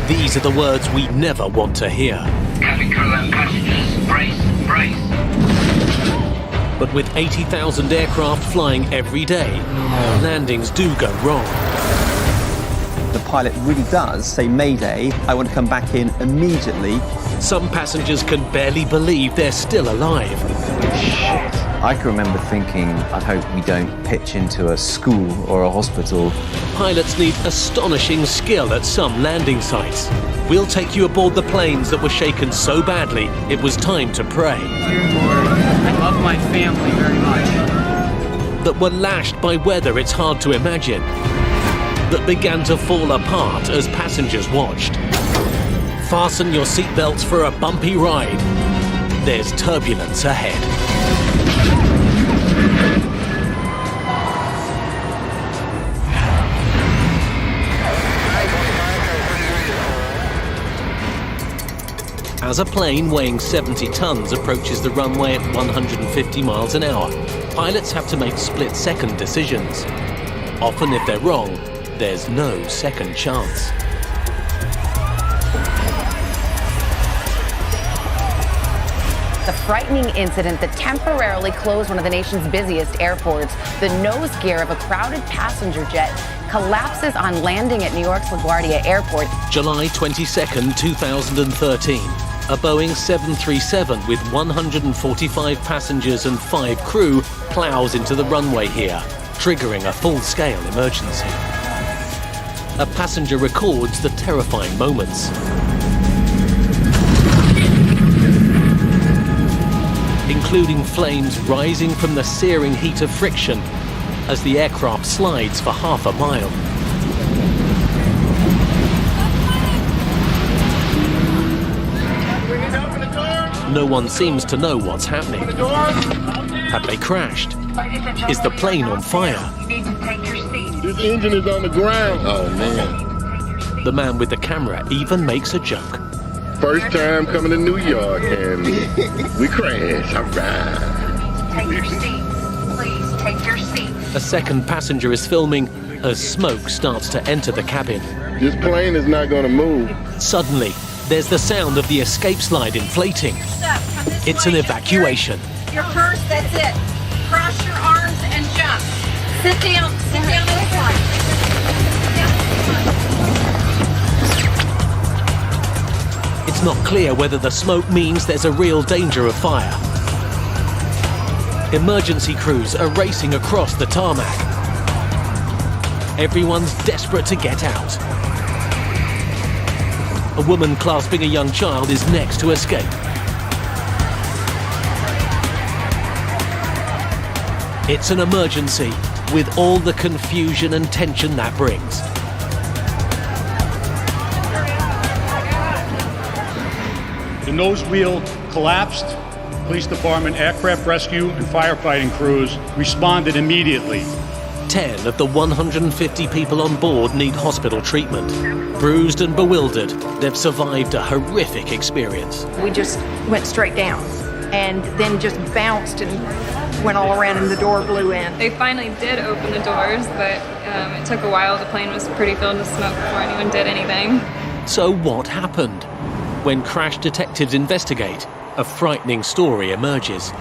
These are the words we never want to hear. Cabin crew and passengers, brace, brace. But with 80,000 aircraft flying every day, landings do go wrong. The pilot really does say, "Mayday, I want to come back in immediately." Some passengers can barely believe they're still alive. I can remember thinking, I hope we don't pitch into a school or a hospital. Pilots need astonishing skill at some landing sites. We'll take you aboard the planes that were shaken so badly it was time to pray. Dear Lord, I love my family very much. That were lashed by weather it's hard to imagine. That began to fall apart as passengers watched. Fasten your seatbelts for a bumpy ride. There's turbulence ahead. As a plane weighing 70 tons approaches the runway at 150 miles an hour, pilots have to make split-second decisions. Often, if they're wrong, there's no second chance. The frightening incident that temporarily closed one of the nation's busiest airports. The nose gear of a crowded passenger jet collapses on landing at New York's LaGuardia Airport. July 22nd, 2013. A Boeing 737 with 145 passengers and 5 crew plows into the runway here, triggering a full-scale emergency. A passenger records the terrifying moments. Including flames rising from the searing heat of friction as the aircraft slides for half a mile. No one seems to know what's happening. Have they crashed? Is the plane on fire? This engine is on the ground. Oh, man. The man with the camera even makes a joke. First time coming to New York and we crashed. All right. Take your seats. Please take your seats. A second passenger is filming as smoke starts to enter the cabin. This plane is not going to move. Suddenly, there's the sound of the escape slide inflating. It's an evacuation. Your purse, that's it. Cross your arms and jump. Sit down this way. It's not clear whether the smoke means there's a real danger of fire. Emergency crews are racing across the tarmac. Everyone's desperate to get out. A woman clasping a young child is next to escape. It's an emergency with all the confusion and tension that brings. The nose wheel collapsed. Police department, aircraft rescue, and firefighting crews responded immediately. 10 of the 150 people on board need hospital treatment. Bruised and bewildered, they've survived a horrific experience. We just went straight down and then just bounced and went all around and the door blew in. They finally did open the doors, but it took a while. The plane was pretty filled with smoke before anyone did anything. So what happened? When crash detectives investigate, a frightening story emerges.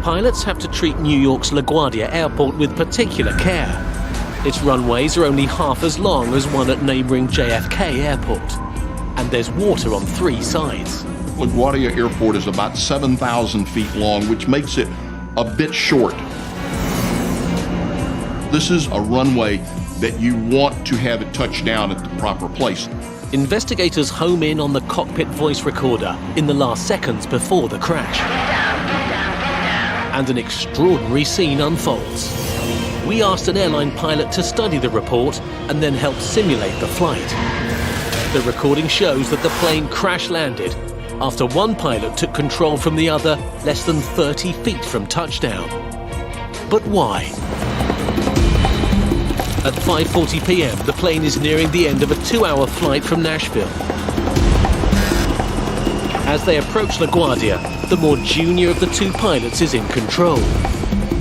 Pilots have to treat New York's LaGuardia Airport with particular care. Its runways are only half as long as one at neighboring JFK Airport. And there's water on 3 sides. LaGuardia Airport is about 7,000 feet long, which makes it a bit short. This is a runway that you want to have it touch down at the proper place. Investigators home in on the cockpit voice recorder in the last seconds before the crash. And an extraordinary scene unfolds. We asked an airline pilot to study the report and then help simulate the flight. The recording shows that the plane crash-landed after one pilot took control from the other less than 30 feet from touchdown. But why? At 5:40 p.m., the plane is nearing the end of a 2-hour flight from Nashville. As they approach LaGuardia, the more junior of the 2 pilots is in control.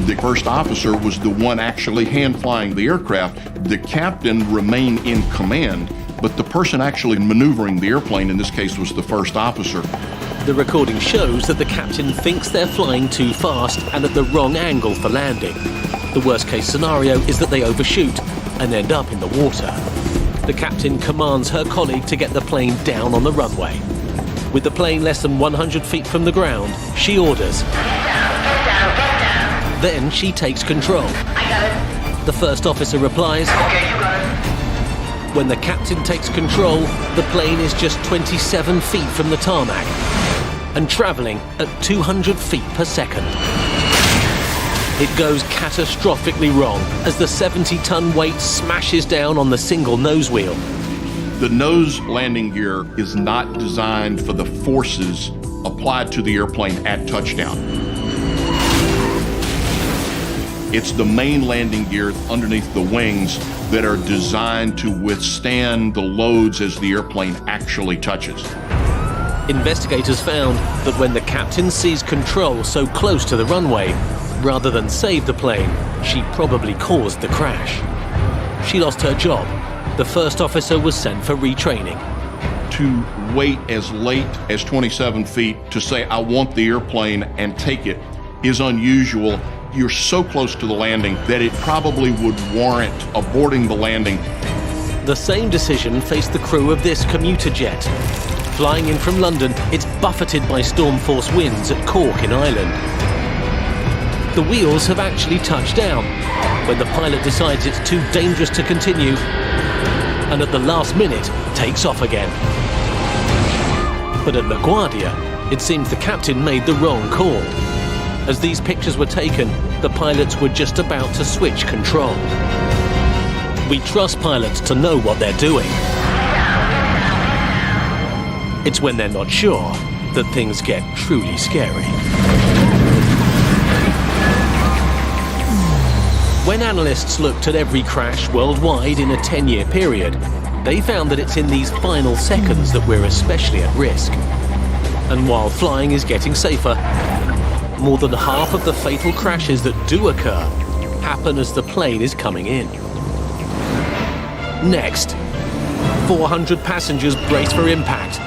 The first officer was the one actually hand flying the aircraft. The captain remained in command. but the person actually maneuvering the airplane in this case was the first officer. The recording shows that the captain thinks they're flying too fast and at the wrong angle for landing. The worst case scenario is that they overshoot and end up in the water. The captain commands her colleague to get the plane down on the runway. With the plane less than 100 feet from the ground, she orders. Then she takes control. The first officer replies. When the captain takes control, the plane is just 27 feet from the tarmac and traveling at 200 feet per second. It goes catastrophically wrong as the 70-ton weight smashes down on the single nose wheel. The nose landing gear is not designed for the forces applied to the airplane at touchdown. It's the main landing gear underneath the wings that are designed to withstand the loads as the airplane actually touches. Investigators found that when the captain seized control so close to the runway, rather than save the plane, she probably caused the crash. She lost her job. The first officer was sent for retraining. To wait as late as 27 feet to say, I want the airplane and take it is unusual. You're so close to the landing that it probably would warrant aborting the landing. The same decision faced the crew of this commuter jet. Flying in from London, it's buffeted by storm-force winds at Cork in Ireland. The wheels have actually touched down when the pilot decides it's too dangerous to continue and at the last minute takes off again. But at LaGuardia, it seems the captain made the wrong call. As these pictures were taken, the pilots were just about to switch control. We trust pilots to know what they're doing. It's when they're not sure that things get truly scary. When analysts looked at every crash worldwide in a 10-year period, they found that it's in these final seconds that we're especially at risk. And while flying is getting safer, more than half of the fatal crashes that do occur happen as the plane is coming in. Next, 400 passengers brace for impact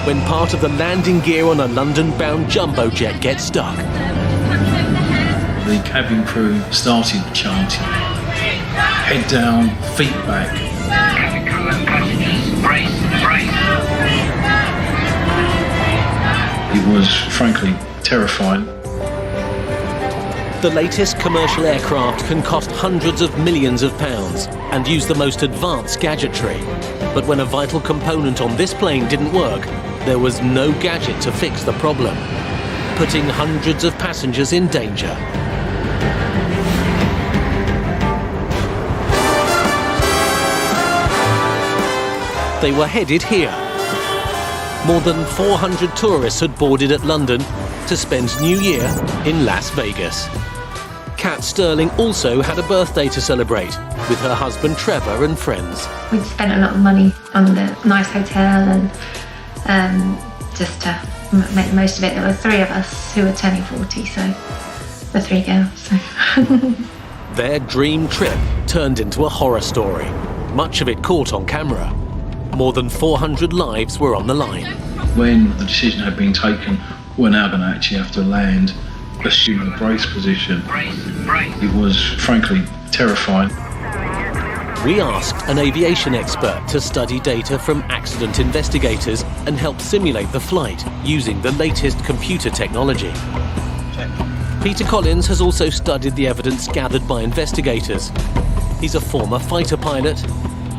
when part of the landing gear on a London-bound jumbo jet gets stuck. The cabin crew started chanting, head down, feet back. Cabin crew and passengers, brace, brace. It was frankly terrifying. The latest commercial aircraft can cost hundreds of millions of pounds and use the most advanced gadgetry. But when a vital component on this plane didn't work, there was no gadget to fix the problem, putting hundreds of passengers in danger. They were headed here. More than 400 tourists had boarded at London to spend New Year in Las Vegas. Kat Sterling also had a birthday to celebrate with her husband Trevor and friends. We'd spent a lot of money on the nice hotel and just to make the most of it. There were 3 of us who were turning 40, so the 3 girls. So. Their dream trip turned into a horror story, much of it caught on camera. More than 400 lives were on the line. When the decision had been taken, we're now going to actually have to land, assuming a brace position. It was frankly terrifying. We asked an aviation expert to study data from accident investigators and help simulate the flight using the latest computer technology. Peter Collins has also studied the evidence gathered by investigators. He's a former fighter pilot,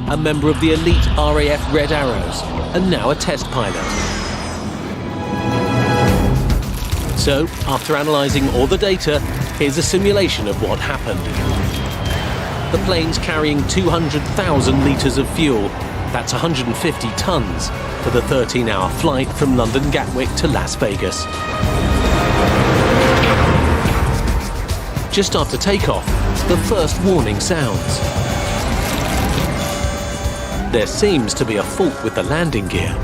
a member of the elite RAF Red Arrows, and now a test pilot. So, after analysing all the data, here's a simulation of what happened. The plane's carrying 200,000 litres of fuel. That's 150 tonnes for the 13-hour flight from London Gatwick to Las Vegas. Just after takeoff, the first warning sounds. There seems to be a fault with the landing gear.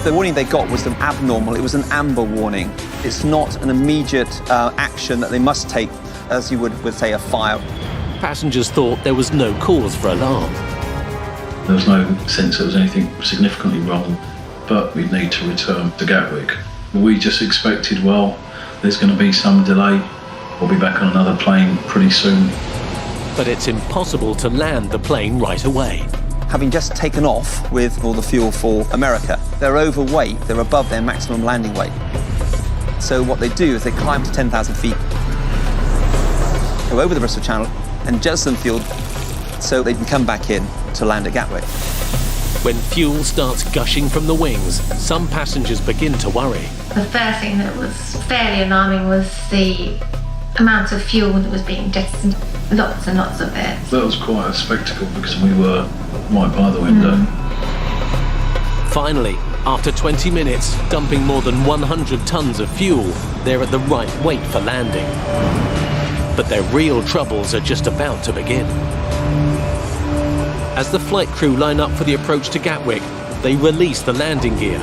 The warning they got was abnormal. It was an amber warning. It's not an immediate action that they must take as you would with, say, a fire. Passengers thought there was no cause for alarm. There was no sense there was anything significantly wrong, but we'd need to return to Gatwick. We just expected, well, there's going to be some delay. We'll be back on another plane pretty soon. But it's impossible to land the plane right away. Having just taken off with all the fuel for America, they're overweight, they're above their maximum landing weight. So what they do is they climb to 10,000 feet, go over the Bristol Channel and jettison fuel so they can come back in to land at Gatwick. When fuel starts gushing from the wings, some passengers begin to worry. The first thing that was fairly alarming was the amount of fuel that was being jettisoned. Lots and lots of it. That was quite a spectacle because we were right by the window. Finally, after 20 minutes, dumping more than 100 tons of fuel, they're at the right weight for landing. But their real troubles are just about to begin. As the flight crew line up for the approach to Gatwick, they release the landing gear.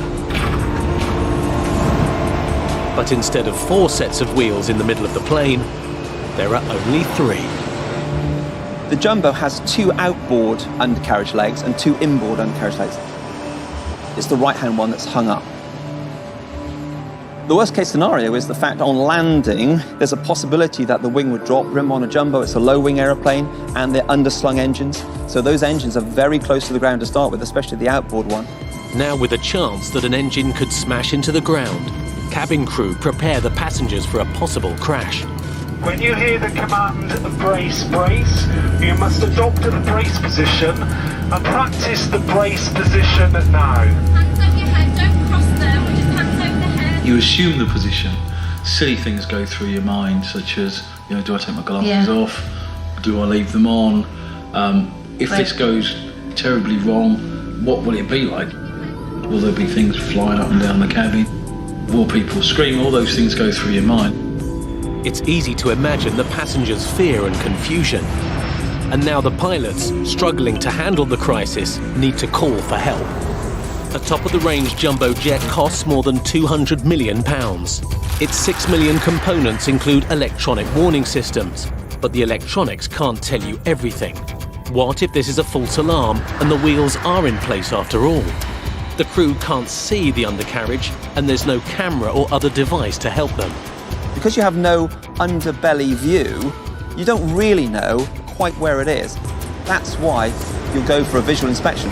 But instead of 4 sets of wheels in the middle of the plane, there are only 3. The Jumbo has 2 outboard undercarriage legs and 2 inboard undercarriage legs. It's the right-hand one that's hung up. The worst-case scenario is the fact on landing, there's a possibility that the wing would drop. Remember, on a Jumbo, it's a low-wing aeroplane, and they're underslung engines. So those engines are very close to the ground to start with, especially the outboard one. Now with a chance that an engine could smash into the ground, cabin crew prepare the passengers for a possible crash. When you hear the command, brace, brace, you must adopt the brace position and practice the brace position now. Hands over your head, don't cross them, just hands over the head. You assume the position. Silly things go through your mind, such as, do I take my glasses off? Do I leave them on? If this goes terribly wrong, what will it be like? Will there be things flying up and down the cabin? Will people scream? All those things go through your mind. It's easy to imagine the passengers' fear and confusion. And now the pilots, struggling to handle the crisis, need to call for help. A top-of-the-range jumbo jet costs more than £200 million. Its 6 million components include electronic warning systems, but the electronics can't tell you everything. What if this is a false alarm and the wheels are in place after all? The crew can't see the undercarriage and there's no camera or other device to help them. Because you have no underbelly view, you don't really know quite where it is. That's why you'll go for a visual inspection.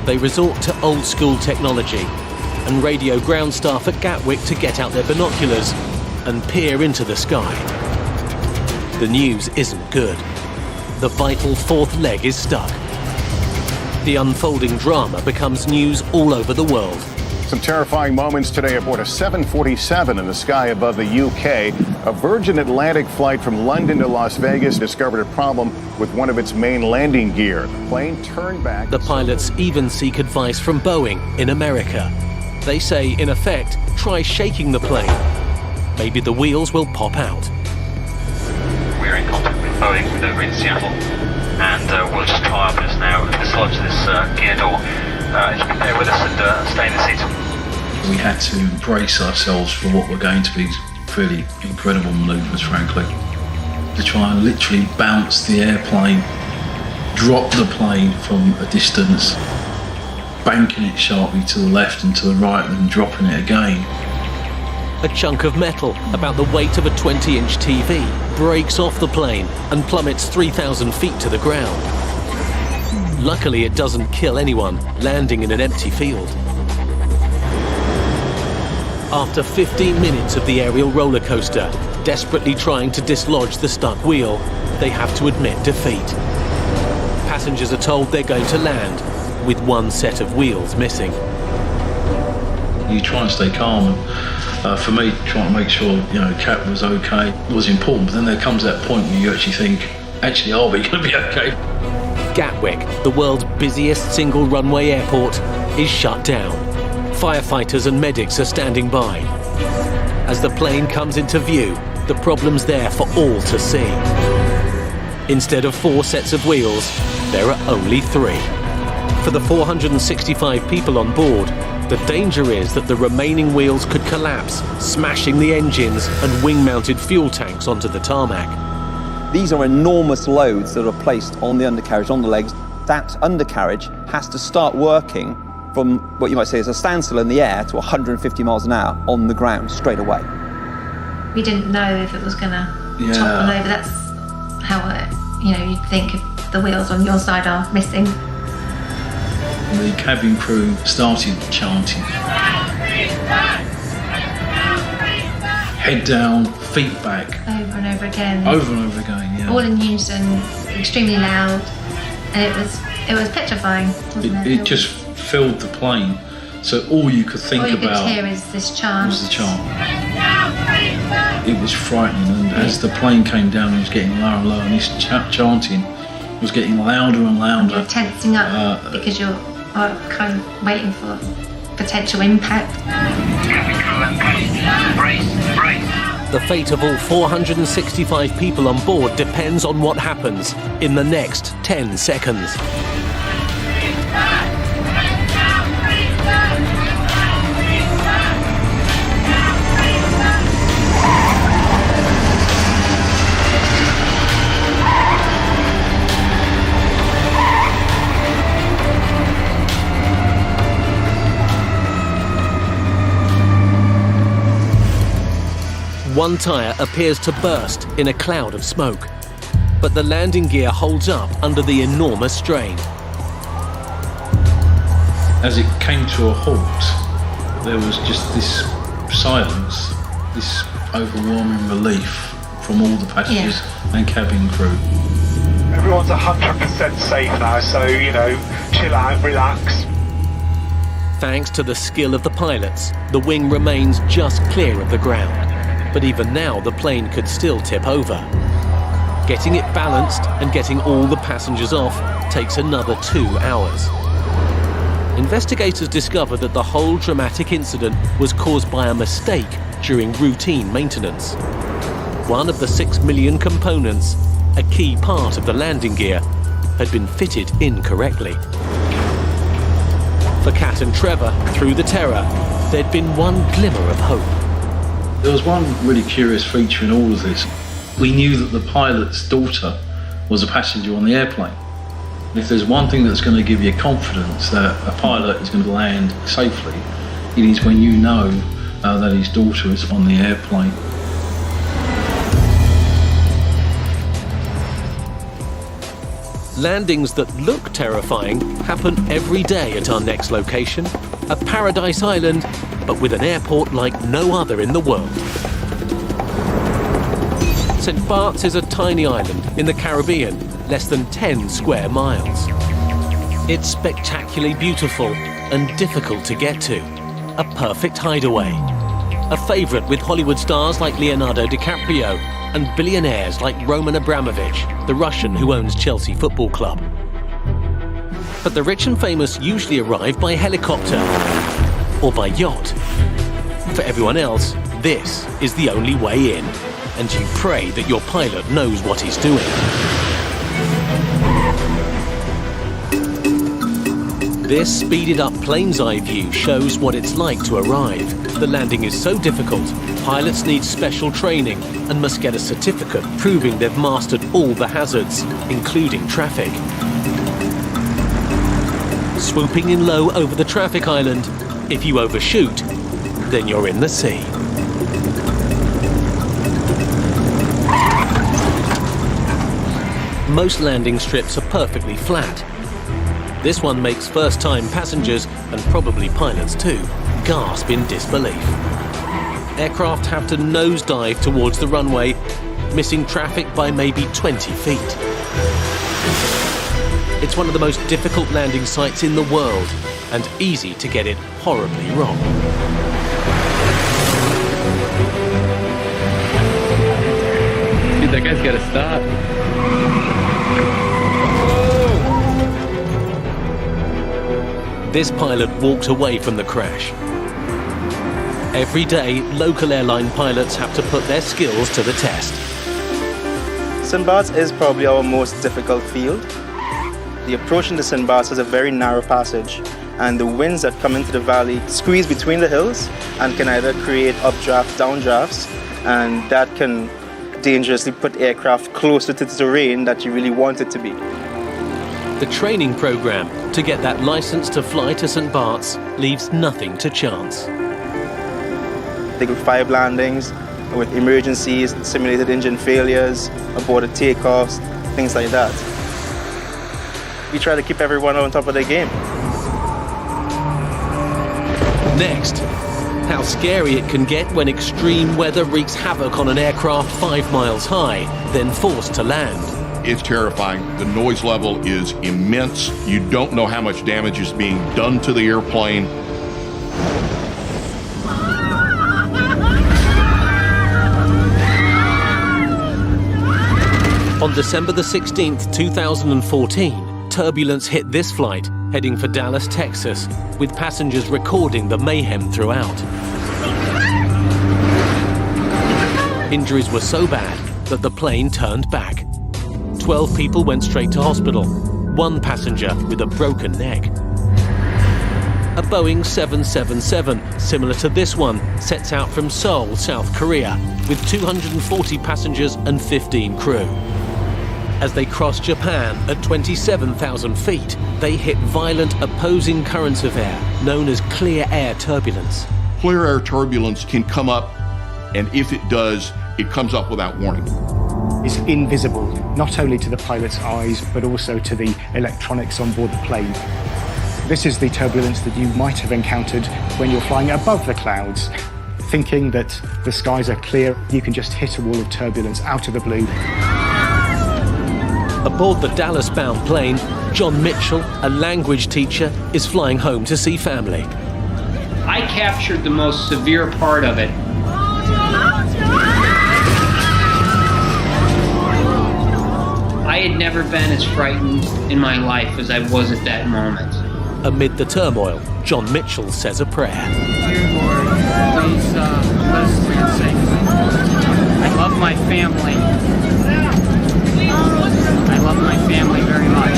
They resort to old-school technology and radio ground staff at Gatwick to get out their binoculars and peer into the sky. The news isn't good. The vital 4th leg is stuck. The unfolding drama becomes news all over the world. Some terrifying moments today aboard a 747 in the sky above the UK. A Virgin Atlantic flight from London to Las Vegas discovered a problem with one of its main landing gear. The plane turned back. The pilots even seek advice from Boeing in America. They say, in effect, try shaking the plane. Maybe the wheels will pop out. We're in contact with Boeing over in Seattle, and we'll just try our best now to dislodge this gear door. If you can bear with us and stay in the seat. We had to brace ourselves for what were going to be fairly incredible manoeuvres, frankly. To try and literally bounce the airplane, drop the plane from a distance, banking it sharply to the left and to the right and then dropping it again. A chunk of metal, about the weight of a 20-inch TV, breaks off the plane and plummets 3,000 feet to the ground. Luckily, it doesn't kill anyone, landing in an empty field. After 15 minutes of the aerial roller coaster, desperately trying to dislodge the stuck wheel, they have to admit defeat. Passengers are told they're going to land with 1 set of wheels missing. You try and stay calm, and for me, trying to make sure Cat was okay was important. But then there comes that point where you actually think, actually, are we going to be okay? Gatwick, the world's busiest single runway airport, is shut down. Firefighters and medics are standing by. As the plane comes into view, the problem's there for all to see. Instead of 4 sets of wheels, there are only 3. For the 465 people on board, the danger is that the remaining wheels could collapse, smashing the engines and wing-mounted fuel tanks onto the tarmac. These are enormous loads that are placed on the undercarriage, on the legs, that undercarriage has to start working from what you might say is a standstill in the air to 150 miles an hour on the ground straight away. We didn't know if it was going to topple over. That's how you'd think if the wheels on your side are missing. The cabin crew started chanting. Head down, feet back. Over and over again. Over and over again, yeah. All in unison, extremely loud, and it was petrifying, wasn't it? It just filled the plane, so all you could think about... All you could hear is this chant. Was the chant. It was frightening, and as the plane came down, it was getting lower and lower, and this chanting was getting louder and louder. You're tensing up because you're kind of waiting for potential impact. The fate of all 465 people on board depends on what happens in the next 10 seconds. One tyre appears to burst in a cloud of smoke, but the landing gear holds up under the enormous strain. As it came to a halt, there was just this silence, this overwhelming relief from all the passengers and cabin crew. Everyone's 100% safe now, so, chill out, relax. Thanks to the skill of the pilots, the wing remains just clear of the ground. But even now, the plane could still tip over. Getting it balanced and getting all the passengers off takes another 2 hours. Investigators discovered that the whole dramatic incident was caused by a mistake during routine maintenance. One of the 6 million components, a key part of the landing gear, had been fitted incorrectly. For Kat and Trevor, through the terror, there'd been one glimmer of hope. There was one really curious feature in all of this. We knew that the pilot's daughter was a passenger on the airplane. If there's one thing that's going to give you confidence that a pilot is going to land safely, it is when you know that his daughter is on the airplane. Landings that look terrifying happen every day at our next location, a paradise island, but with an airport like no other in the world. St. Bart's is a tiny island in the Caribbean, less than 10 square miles. It's spectacularly beautiful and difficult to get to, a perfect hideaway. A favourite with Hollywood stars like Leonardo DiCaprio and billionaires like Roman Abramovich, the Russian who owns Chelsea Football Club. But the rich and famous usually arrive by helicopter or by yacht. For everyone else, this is the only way in, and you pray that your pilot knows what he's doing. This speeded-up plane's-eye view shows what it's like to arrive. The landing is so difficult, pilots need special training and must get a certificate proving they've mastered all the hazards, including traffic. Swooping in low over the traffic island, if you overshoot, then you're in the sea. Most landing strips are perfectly flat. This one makes first-time passengers, and probably pilots too, gasp in disbelief. Aircraft have to nosedive towards the runway, missing traffic by maybe 20 feet. It's one of the most difficult landing sites in the world, and easy to get it horribly wrong. Dude, that guy's gotta stop. This pilot walked away from the crash. Every day, local airline pilots have to put their skills to the test. St. Bart's is probably our most difficult field. The approach into St. Bart's has a very narrow passage, and the winds that come into the valley squeeze between the hills and can either create updrafts, downdrafts, and that can dangerously put aircraft closer to the terrain that you really want it to be. The training program to get that license to fly to St. Bart's leaves nothing to chance. They do 5 landings with emergencies, simulated engine failures, aborted takeoffs, things like that. We try to keep everyone on top of their game. Next, how scary it can get when extreme weather wreaks havoc on an aircraft 5 miles high, then forced to land. It's terrifying. The noise level is immense. You don't know how much damage is being done to the airplane. On December the 16th, 2014, turbulence hit this flight, heading for Dallas, Texas, with passengers recording the mayhem throughout. Injuries were so bad that the plane turned back. 12 people went straight to hospital, 1 passenger with a broken neck. A Boeing 777, similar to this one, sets out from Seoul, South Korea, with 240 passengers and 15 crew. As they cross Japan at 27,000 feet, they hit violent opposing currents of air, known as clear air turbulence. Clear air turbulence can come up, and if it does, it comes up without warning. It's invisible, not only to the pilot's eyes, but also to the electronics on board the plane. This is the turbulence that you might have encountered when you're flying above the clouds. Thinking that the skies are clear, you can just hit a wall of turbulence out of the blue. Aboard the Dallas-bound plane, John Mitchell, a language teacher, is flying home to see family. I captured the most severe part of it. I had never been as frightened in my life as I was at that moment. Amid the turmoil, John Mitchell says a prayer. Dear Lord, please let us land safely. I love my family. I love my family very much.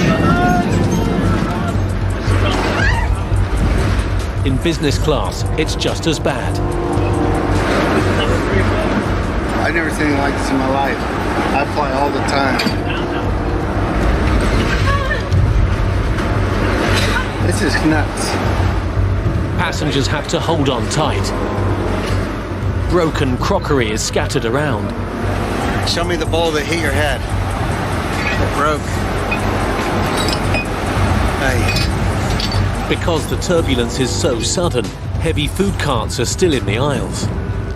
In business class, it's just as bad. I've never seen anything like this in my life. I fly all the time. This is nuts. Passengers have to hold on tight. Broken crockery is scattered around. Show me the bowl that hit your head. It broke. Hey. Because the turbulence is so sudden, heavy food carts are still in the aisles.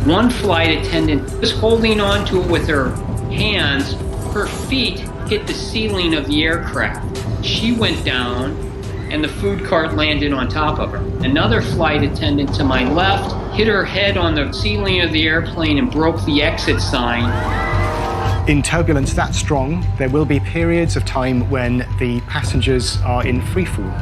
One flight attendant was holding on to it with her hands. Her feet hit the ceiling of the aircraft. She went down, and the food cart landed on top of her. Another flight attendant to my left hit her head on the ceiling of the airplane and broke the exit sign. In turbulence that strong, there will be periods of time when the passengers are in free fall,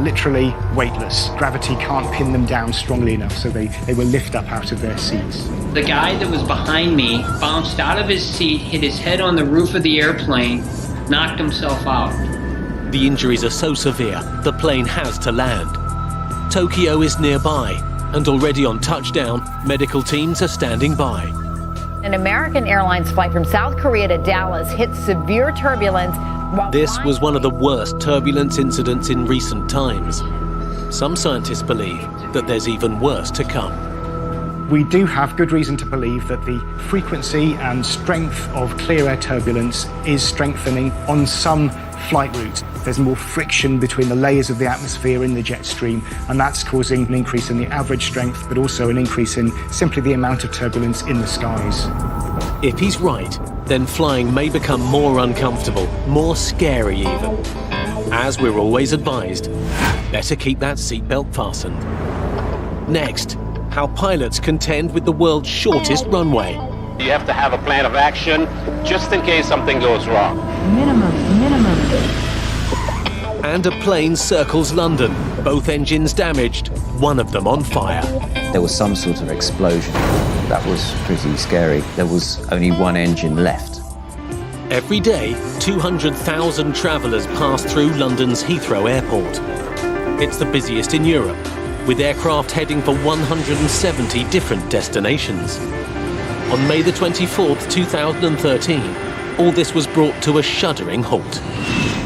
literally weightless. Gravity can't pin them down strongly enough, so they will lift up out of their seats. The guy that was behind me bounced out of his seat, hit his head on the roof of the airplane, knocked himself out. The injuries are so severe, the plane has to land. Tokyo is nearby, and already on touchdown, medical teams are standing by. An American Airlines flight from South Korea to Dallas hit severe turbulence. This was one of the worst turbulence incidents in recent times. Some scientists believe that there's even worse to come. We do have good reason to believe that the frequency and strength of clear air turbulence is strengthening on some flight routes. There's more friction between the layers of the atmosphere in the jet stream, and that's causing an increase in the average strength, but also an increase in simply the amount of turbulence in the skies. If he's right, then flying may become more uncomfortable, more scary even. As we're always advised, better keep that seatbelt fastened. Next, how pilots contend with the world's shortest runway. You have to have a plan of action just in case something goes wrong. Minimum. And a plane circles London, both engines damaged, one of them on fire. There was some sort of explosion. That was pretty scary. There was only one engine left. Every day, 200,000 travellers pass through London's Heathrow Airport. It's the busiest in Europe, with aircraft heading for 170 different destinations. On May the 24th, 2013, all this was brought to a shuddering halt.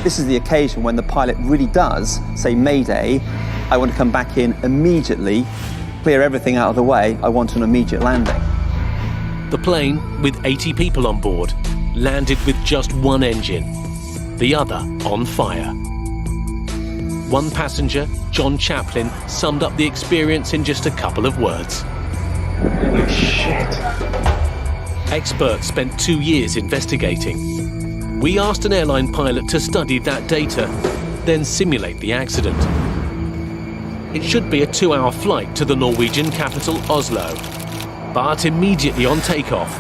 This is the occasion when the pilot really does say, Mayday, I want to come back in immediately, clear everything out of the way, I want an immediate landing. The plane, with 80 people on board, landed with just one engine, the other on fire. One passenger, John Chaplin, summed up the experience in just a couple of words. Holy shit. Experts spent 2 years investigating. We asked an airline pilot to study that data, then simulate the accident. It should be a 2-hour flight to the Norwegian capital, Oslo. But immediately on takeoff,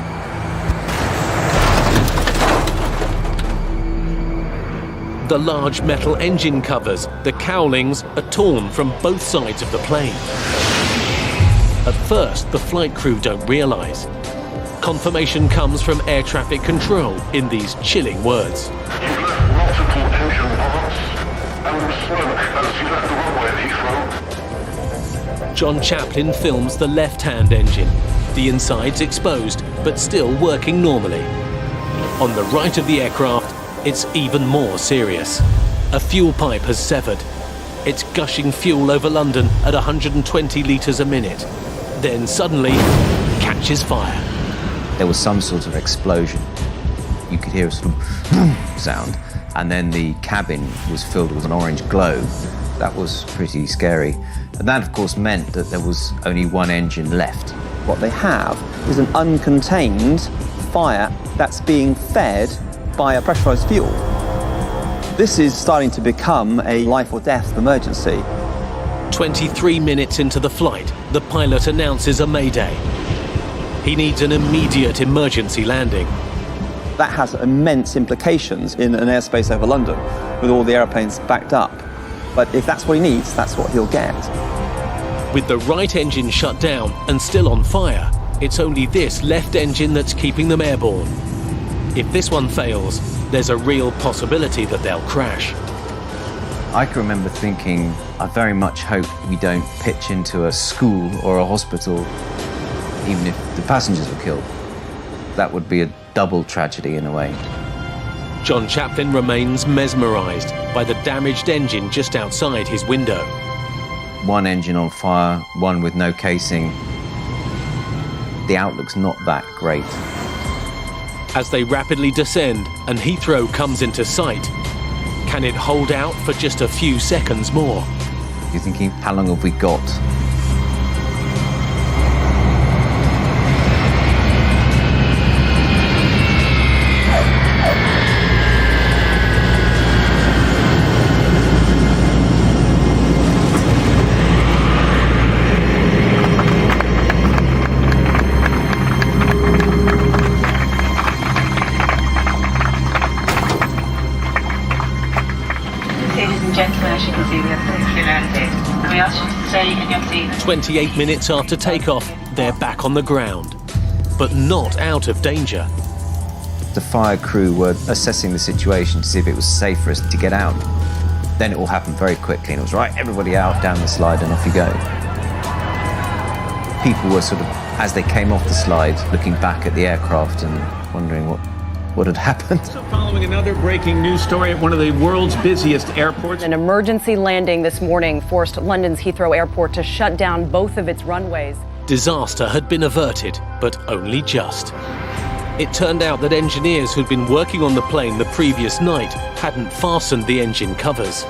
the large metal engine covers, the cowlings, are torn from both sides of the plane. At first, the flight crew don't realise. Confirmation comes from air traffic control in these chilling words. You've left multiple engine parts and the smoke as you left the runway at Heathrow. John Chaplin films the left-hand engine, the insides exposed, but still working normally. On the right of the aircraft, it's even more serious. A fuel pipe has severed. It's gushing fuel over London at 120 litres a minute. Then suddenly, catches fire. There was some sort of explosion. You could hear a sort of sound, and then the cabin was filled with an orange glow. That was pretty scary. And that, of course, meant that there was only one engine left. What they have is an uncontained fire that's being fed by a pressurized fuel. This is starting to become a life or death emergency. 23 minutes into the flight, the pilot announces a mayday. He needs an immediate emergency landing. That has immense implications in an airspace over London, with all the airplanes backed up. But if that's what he needs, that's what he'll get. With the right engine shut down and still on fire, it's only this left engine that's keeping them airborne. If this one fails, there's a real possibility that they'll crash. I can remember thinking, I very much hope we don't pitch into a school or a hospital, even if the passengers were killed. That would be a double tragedy in a way. John Chaplin remains mesmerised by the damaged engine just outside his window. One engine on fire, one with no casing. The outlook's not that great. As they rapidly descend and Heathrow comes into sight, can it hold out for just a few seconds more? You're thinking, how long have we got? Ladies and gentlemen, as you can see, we have safely landed. And we ask you to stay in your seats. 28 minutes after takeoff, they're back on the ground, but not out of danger. The fire crew were assessing the situation to see if it was safe for us to get out. Then it all happened very quickly, and it was right, everybody out, down the slide, and off you go. People were sort of, as they came off the slide, looking back at the aircraft and wondering what had happened. Following another breaking news story at one of the world's busiest airports. An emergency landing this morning forced London's Heathrow Airport to shut down both of its runways. Disaster had been averted, but only just. It turned out that engineers who'd been working on the plane the previous night hadn't fastened the engine covers.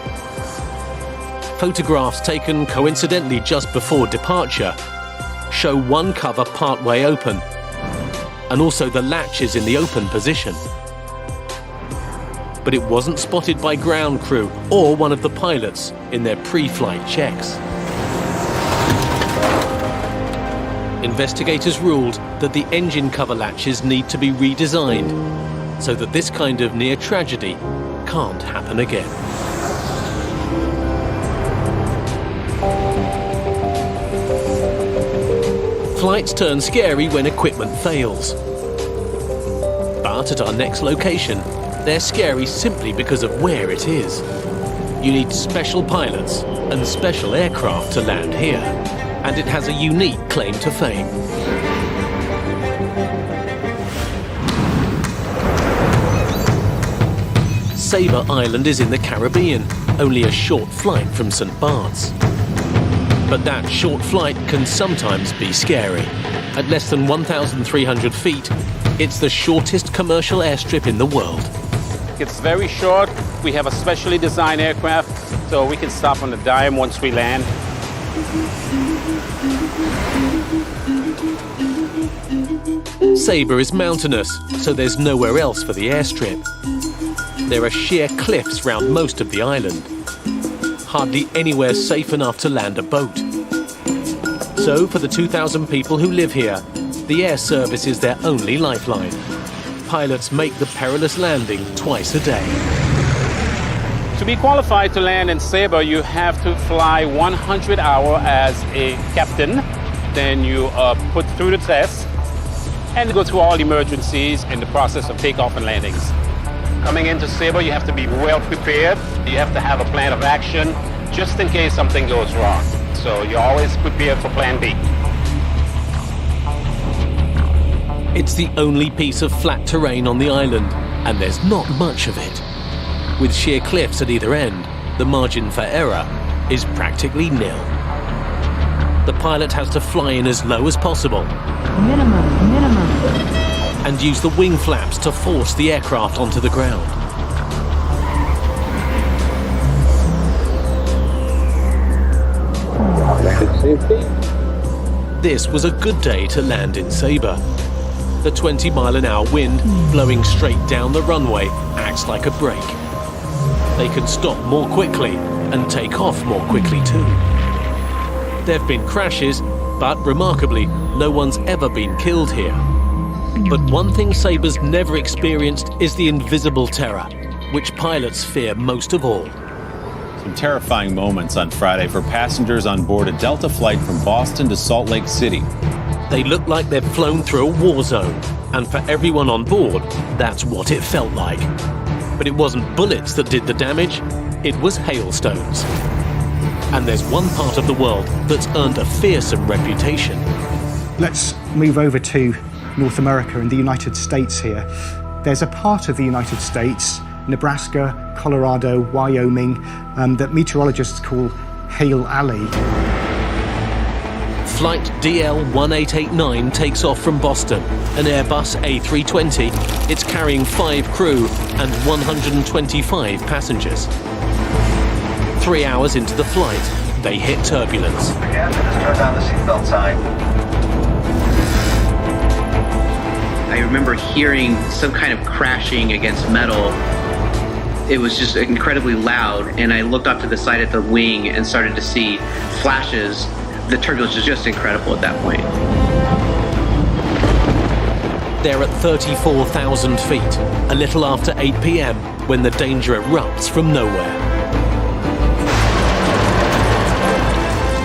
Photographs taken coincidentally just before departure show one cover partway open, and also the latches in the open position. But it wasn't spotted by ground crew or one of the pilots in their pre-flight checks. Investigators ruled that the engine cover latches need to be redesigned so that this kind of near tragedy can't happen again. Flights turn scary when equipment fails. But at our next location, they're scary simply because of where it is. You need special pilots and special aircraft to land here, and it has a unique claim to fame. Sabre Island is in the Caribbean, only a short flight from St. Bart's. But that short flight can sometimes be scary. At less than 1,300 feet, it's the shortest commercial airstrip in the world. It's very short. We have a specially designed aircraft, so we can stop on a dime once we land. Sabre is mountainous, so there's nowhere else for the airstrip. There are sheer cliffs round most of the island. Hardly anywhere safe enough to land a boat. So for the 2,000 people who live here, the air service is their only lifeline. Pilots make the perilous landing twice a day. To be qualified to land in Sabre, you have to fly 100 hours as a captain. Then you put through the test and go through all emergencies in the process of takeoff and landings. Coming into Sabre, you have to be well prepared. You have to have a plan of action just in case something goes wrong. So you're always prepared for plan B. It's the only piece of flat terrain on the island, and there's not much of it. With sheer cliffs at either end, the margin for error is practically nil. The pilot has to fly in as low as possible. Minimum. And use the wing flaps to force the aircraft onto the ground. This was a good day to land in Sabre. The 20-mile-an-hour wind blowing straight down the runway acts like a brake. They can stop more quickly and take off more quickly too. There have been crashes, but remarkably, no one's ever been killed here. But one thing Sabre's never experienced is the invisible terror, which pilots fear most of all. Some terrifying moments on Friday for passengers on board a Delta flight from Boston to Salt Lake City. They look like they've flown through a war zone, and for everyone on board, that's what it felt like. But it wasn't bullets that did the damage, it was hailstones. And there's one part of the world that's earned a fearsome reputation. Let's move over to North America and the United States here. There's a part of the United States, Nebraska, Colorado, Wyoming, that meteorologists call Hail Alley. Flight DL-1889 takes off from Boston, an Airbus A320. It's carrying 5 crew and 125 passengers. 3 hours into the flight, they hit turbulence. Again, just turn down the seatbelt sign. I remember hearing some kind of crashing against metal. It was just incredibly loud, and I looked off to the side at the wing and started to see flashes. The turbulence was just incredible at that point. They're at 34,000 feet, a little after 8 p.m, when the danger erupts from nowhere.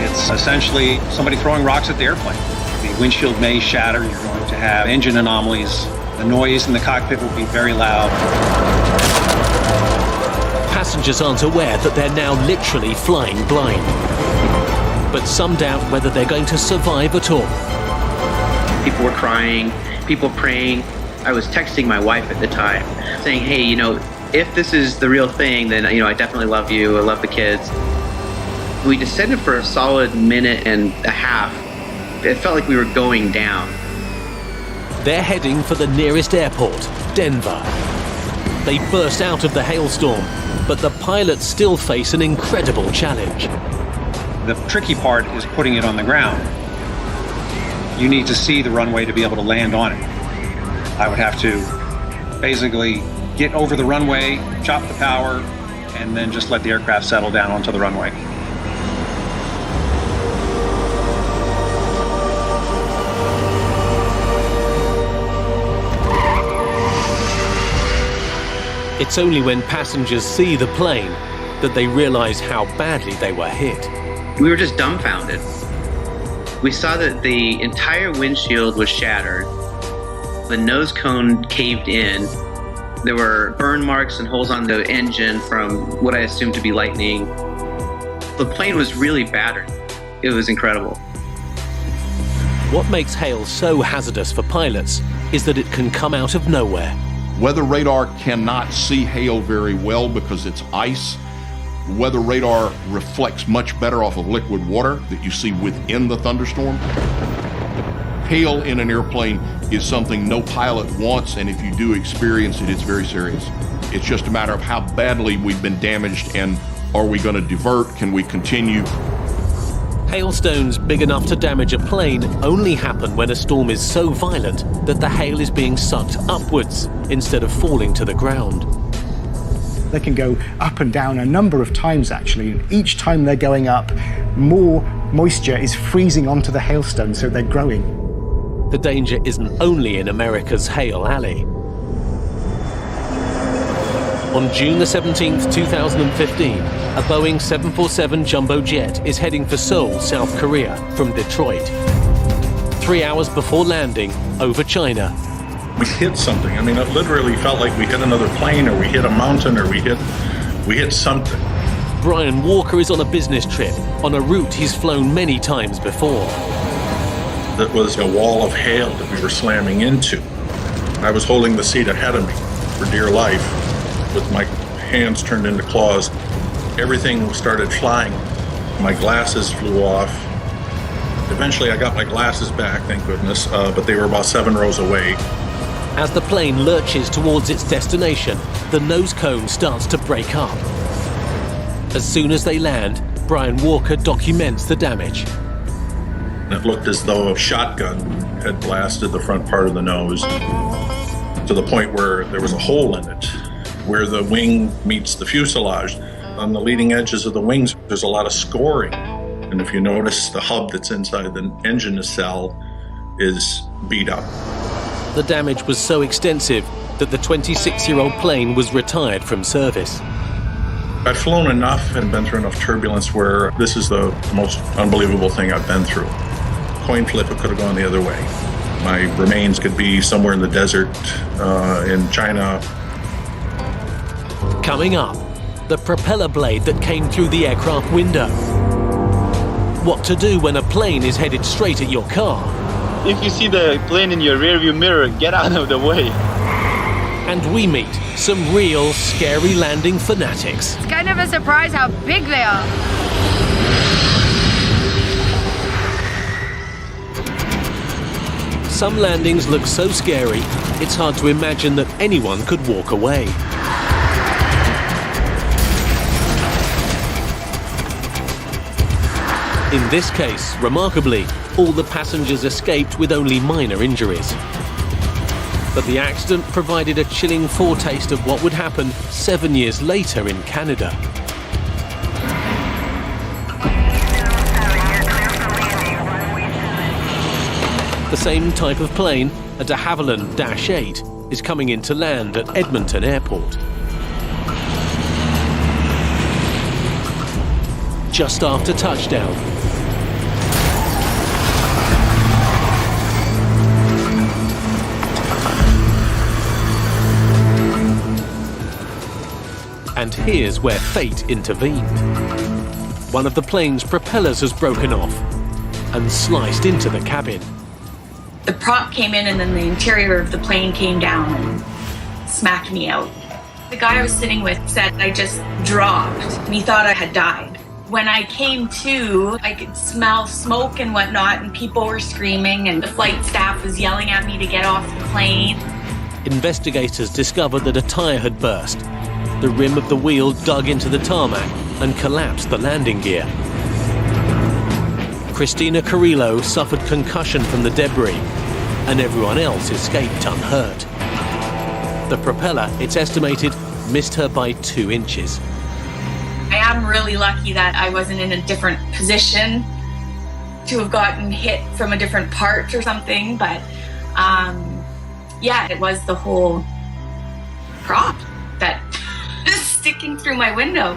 It's essentially somebody throwing rocks at the airplane. The windshield may shatter, you're going to have engine anomalies, the noise in the cockpit will be very loud. Passengers aren't aware that they're now literally flying blind. But some doubt whether they're going to survive at all. People were crying, people praying. I was texting my wife at the time, saying, hey, if this is the real thing, then, I definitely love you, I love the kids. We descended for a solid minute and a half. It felt like we were going down. They're heading for the nearest airport, Denver. They burst out of the hailstorm, but the pilots still face an incredible challenge. The tricky part is putting it on the ground. You need to see the runway to be able to land on it. I would have to basically get over the runway, chop the power, and then just let the aircraft settle down onto the runway. It's only when passengers see the plane that they realize how badly they were hit. We were just dumbfounded. We saw that the entire windshield was shattered. The nose cone caved in. There were burn marks and holes on the engine from what I assumed to be lightning. The plane was really battered. It was incredible. What makes hail so hazardous for pilots is that it can come out of nowhere. Weather radar cannot see hail very well because it's ice. Weather radar reflects much better off of liquid water that you see within the thunderstorm. Hail in an airplane is something no pilot wants, and if you do experience it, it's very serious. It's just a matter of how badly we've been damaged, and are we going to divert? Can we continue? Hailstones big enough to damage a plane only happen when a storm is so violent that the hail is being sucked upwards instead of falling to the ground. They can go up and down a number of times, actually. Each time they're going up, more moisture is freezing onto the hailstone, so they're growing. The danger isn't only in America's Hail Alley. On June the 17th, 2015, a Boeing 747 jumbo jet is heading for Seoul, South Korea, from Detroit. 3 hours before landing over China. We hit something. I mean, it literally felt like we hit another plane, or we hit a mountain, or we hit something. Brian Walker is on a business trip on a route he's flown many times before. That was a wall of hail that we were slamming into. I was holding the seat ahead of me for dear life, with my hands turned into claws. Everything started flying. My glasses flew off. Eventually I got my glasses back, thank goodness, but they were about 7 rows away. As the plane lurches towards its destination, the nose cone starts to break up. As soon as they land, Brian Walker documents the damage. It looked as though a shotgun had blasted the front part of the nose to the point where there was a hole in it, where the wing meets the fuselage. On the leading edges of the wings, there's a lot of scoring. And if you notice, the hub that's inside the engine nacelle is beat up. The damage was so extensive that the 26-year-old plane was retired from service. I've flown enough and been through enough turbulence where this is the most unbelievable thing I've been through. Coin flip, it could have gone the other way. My remains could be somewhere in the desert in China. Coming up, the propeller blade that came through the aircraft window. What to do when a plane is headed straight at your car. If you see the plane in your rearview mirror, get out of the way. And we meet some real scary landing fanatics. It's kind of a surprise how big they are. Some landings look so scary, it's hard to imagine that anyone could walk away. In this case, remarkably, all the passengers escaped with only minor injuries. But the accident provided a chilling foretaste of what would happen 7 years later in Canada. The same type of plane, a de Havilland Dash 8, is coming in to land at Edmonton Airport. Just after touchdown, and here's where fate intervened. One of the plane's propellers has broken off and sliced into the cabin. The prop came in and then the interior of the plane came down and smacked me out. The guy I was sitting with said I just dropped and he thought I had died. When I came to, I could smell smoke and whatnot and people were screaming and the flight staff was yelling at me to get off the plane. Investigators discovered that a tire had burst. The rim of the wheel dug into the tarmac and collapsed the landing gear. Christina Carrillo suffered concussion from the debris, and everyone else escaped unhurt. The propeller, it's estimated, missed her by 2 inches. I am really lucky that I wasn't in a different position to have gotten hit from a different part or something, but yeah, it was the whole prop that is sticking through my window.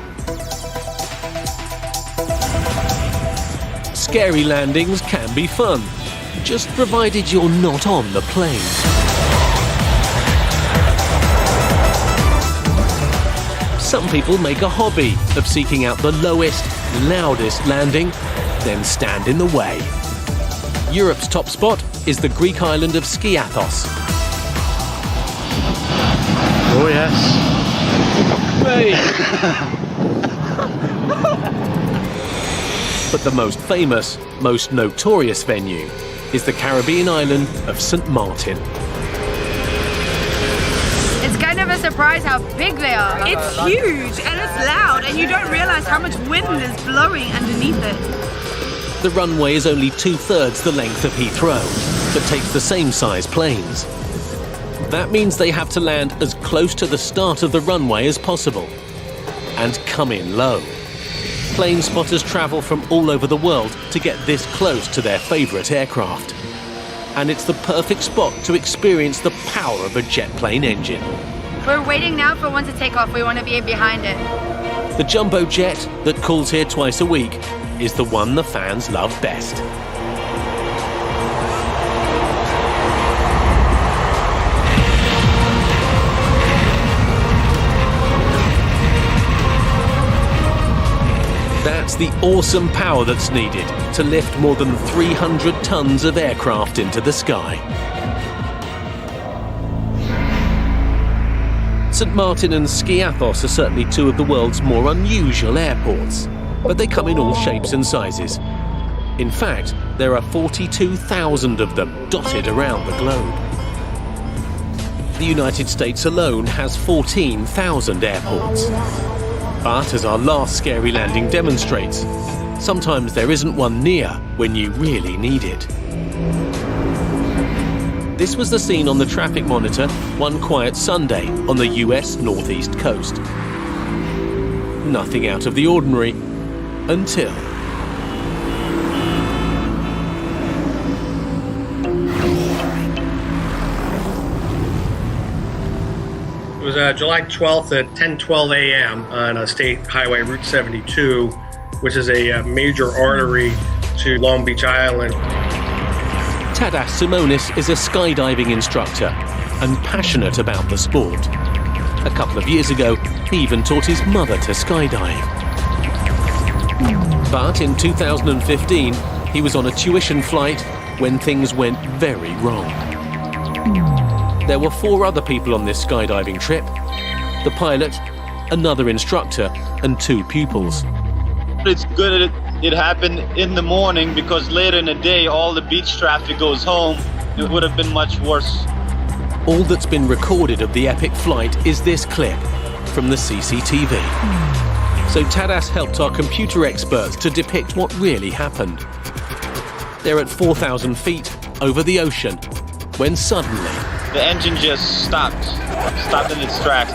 Scary landings can be fun, just provided you're not on the plane. Some people make a hobby of seeking out the lowest, loudest landing, then stand in the way. Europe's top spot is the Greek island of Skiathos. Oh, yes. But the most famous, most notorious venue is the Caribbean island of St. Martin. It's kind of a surprise how big they are. It's huge and it's loud and you don't realize how much wind is blowing underneath it. The runway is only 2/3 the length of Heathrow, but takes the same size planes. That means they have to land as close to the start of the runway as possible and come in low. Plane spotters travel from all over the world to get this close to their favourite aircraft. And it's the perfect spot to experience the power of a jet plane engine. We're waiting now for one to take off. We want to be behind it. The jumbo jet that calls here twice a week is the one the fans love best. That's the awesome power that's needed to lift more than 300 tons of aircraft into the sky. St. Martin and Skiathos are certainly two of the world's more unusual airports, but they come in all shapes and sizes. In fact, there are 42,000 of them dotted around the globe. The United States alone has 14,000 airports. But as our last scary landing demonstrates, sometimes there isn't one near when you really need it. This was the scene on the traffic monitor one quiet Sunday on the US northeast coast. Nothing out of the ordinary until... It was July 12th at 10:12 a.m. on State Highway Route 72, which is a major artery to Long Beach Island. Tadas Simonis is a skydiving instructor and passionate about the sport. A couple of years ago, he even taught his mother to skydive. But in 2015, he was on a tuition flight when things went very wrong. There were 4 other people on this skydiving trip: the pilot, another instructor, and 2 pupils. It's good it happened in the morning, because later in the day all the beach traffic goes home. It would have been much worse. All that's been recorded of the epic flight is this clip from the CCTV. So Tadas helped our computer experts to depict what really happened. They're at 4,000 feet over the ocean when suddenly... the engine just stopped in its tracks.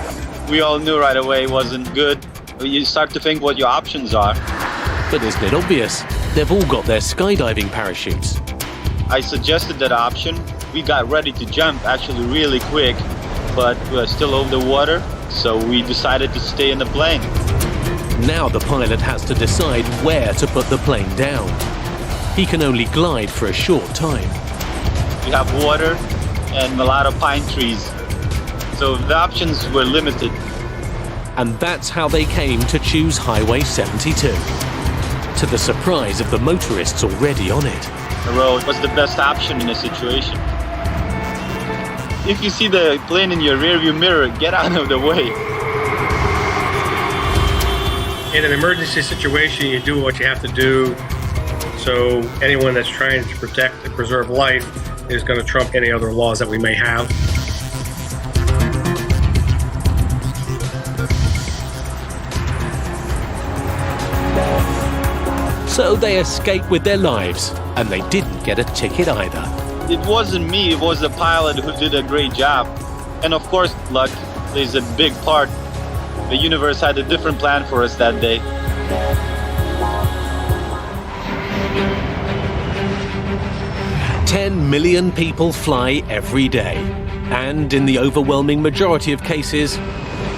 We all knew right away it wasn't good. You start to think what your options are. But isn't it obvious? They've all got their skydiving parachutes. I suggested that option. We got ready to jump actually really quick, but we're still over the water, so we decided to stay in the plane. Now the pilot has to decide where to put the plane down. He can only glide for a short time. We have water and a lot of pine trees, so the options were limited. And that's how they came to choose Highway 72, to the surprise of the motorists already on it. The road was the best option in a situation. If you see the plane in your rearview mirror, get out of the way. In an emergency situation, you do what you have to do. So anyone that's trying to protect and preserve life is going to trump any other laws that we may have. So they escaped with their lives, and they didn't get a ticket either. It wasn't me, it was the pilot who did a great job. And of course, luck plays a big part. The universe had a different plan for us that day. "10 million people fly every day, and in the overwhelming majority of cases,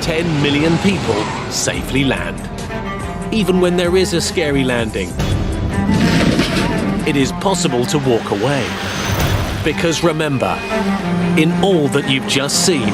10 million people safely land. Even when there is a scary landing, it is possible to walk away. Because remember, in all that you've just seen,